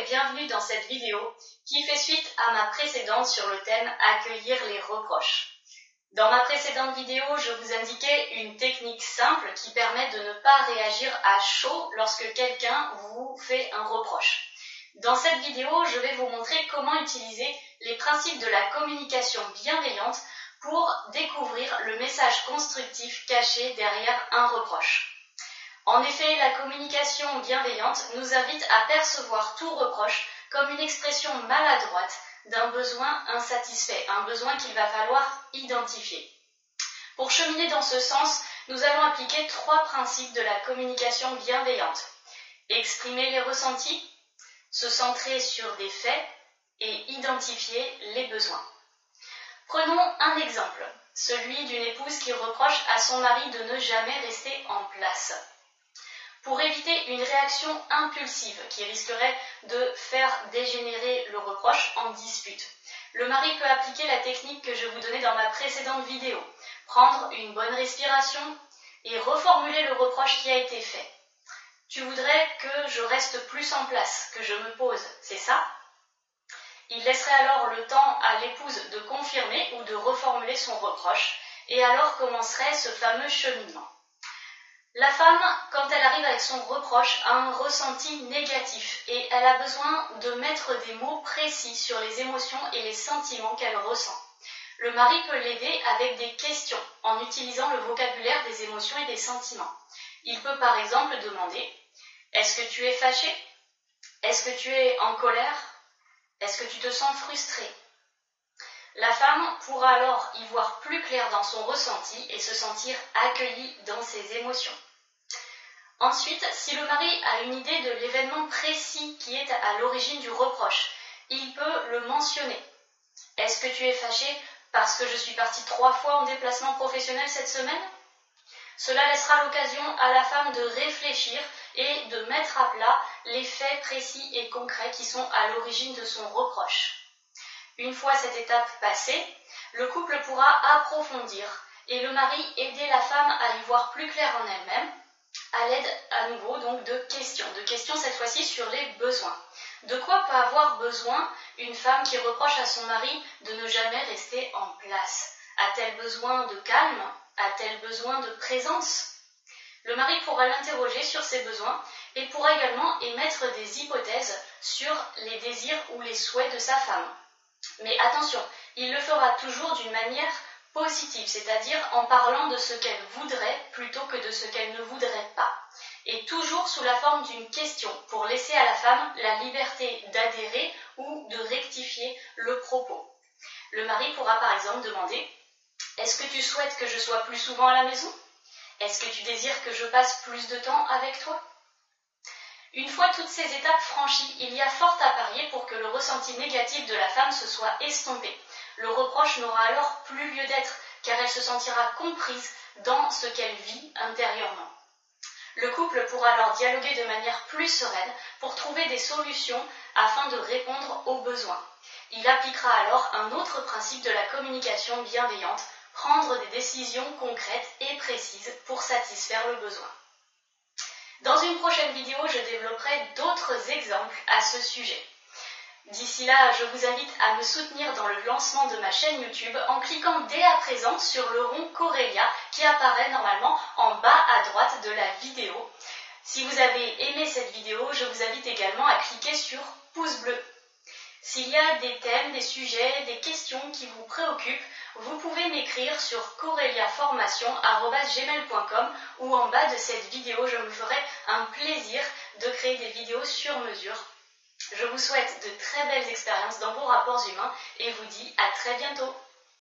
et bienvenue dans cette vidéo qui fait suite à ma précédente sur le thème « Accueillir les reproches ». Dans ma précédente vidéo, je vous indiquais une technique simple qui permet de ne pas réagir à chaud lorsque quelqu'un vous fait un reproche. Dans cette vidéo, je vais vous montrer comment utiliser les principes de la communication bienveillante pour découvrir le message constructif caché derrière un reproche. En effet, la communication bienveillante nous invite à percevoir tout reproche comme une expression maladroite d'un besoin insatisfait, un besoin qu'il va falloir identifier. Pour cheminer dans ce sens, nous allons appliquer 3 principes de la communication bienveillante. Exprimer les ressentis, se centrer sur des faits et identifier les besoins. Prenons un exemple, celui d'une épouse qui reproche à son mari de ne jamais rester en place. Pour éviter une réaction impulsive qui risquerait de faire dégénérer le reproche en dispute, le mari peut appliquer la technique que je vous donnais dans ma précédente vidéo, prendre une bonne respiration et reformuler le reproche qui a été fait. Tu voudrais que je reste plus en place, que je me pose, c'est ça ? Il laisserait alors le temps à l'épouse de confirmer ou de reformuler son reproche, et alors commencerait ce fameux cheminement. La femme, quand elle arrive avec son reproche, a un ressenti négatif et elle a besoin de mettre des mots précis sur les émotions et les sentiments qu'elle ressent. Le mari peut l'aider avec des questions en utilisant le vocabulaire des émotions et des sentiments. Il peut par exemple demander « Est-ce que tu es fâché ? Est-ce que tu es en colère ? Est-ce que tu te sens frustré ?» La femme pourra alors y voir plus clair dans son ressenti et se sentir accueillie dans ses émotions. Ensuite, si le mari a une idée de l'événement précis qui est à l'origine du reproche, il peut le mentionner. Est-ce que tu es fâché parce que je suis partie 3 fois en déplacement professionnel cette semaine ? Cela laissera l'occasion à la femme de réfléchir et de mettre à plat les faits précis et concrets qui sont à l'origine de son reproche. Une fois cette étape passée, le couple pourra approfondir et le mari aider la femme à y voir plus clair en elle-même, à l'aide à nouveau donc de questions cette fois-ci sur les besoins. De quoi peut avoir besoin une femme qui reproche à son mari de ne jamais rester en place ? A-t-elle besoin de calme ? A-t-elle besoin de présence ? Le mari pourra l'interroger sur ses besoins et pourra également émettre des hypothèses sur les désirs ou les souhaits de sa femme. Mais attention, il le fera toujours d'une manière positive, c'est-à-dire en parlant de ce qu'elle voudrait plutôt que de ce qu'elle ne voudrait pas. Et toujours sous la forme d'une question pour laisser à la femme la liberté d'adhérer ou de rectifier le propos. Le mari pourra par exemple demander « Est-ce que tu souhaites que je sois plus souvent à la maison ? Est-ce que tu désires que je passe plus de temps avec toi ?» Une fois toutes ces étapes franchies, il y a fort à parier pour que le ressenti négatif de la femme se soit estompé. Le reproche n'aura alors plus lieu d'être, car elle se sentira comprise dans ce qu'elle vit intérieurement. Le couple pourra alors dialoguer de manière plus sereine pour trouver des solutions afin de répondre aux besoins. Il appliquera alors un autre principe de la communication bienveillante, prendre des décisions concrètes et précises pour satisfaire le besoin. Dans une prochaine vidéo, je développerai d'autres exemples à ce sujet. D'ici là, je vous invite à me soutenir dans le lancement de ma chaîne YouTube en cliquant dès à présent sur le rond Corelia qui apparaît normalement en bas à droite de la vidéo. Si vous avez aimé cette vidéo, je vous invite également à cliquer sur pouce bleu. S'il y a des thèmes, des sujets, des questions qui vous préoccupent, vous pouvez m'écrire sur coreliaformation@gmail.com ou en bas de cette vidéo, je me ferai un plaisir de créer des vidéos sur mesure. Je vous souhaite de très belles expériences dans vos rapports humains et vous dis à très bientôt.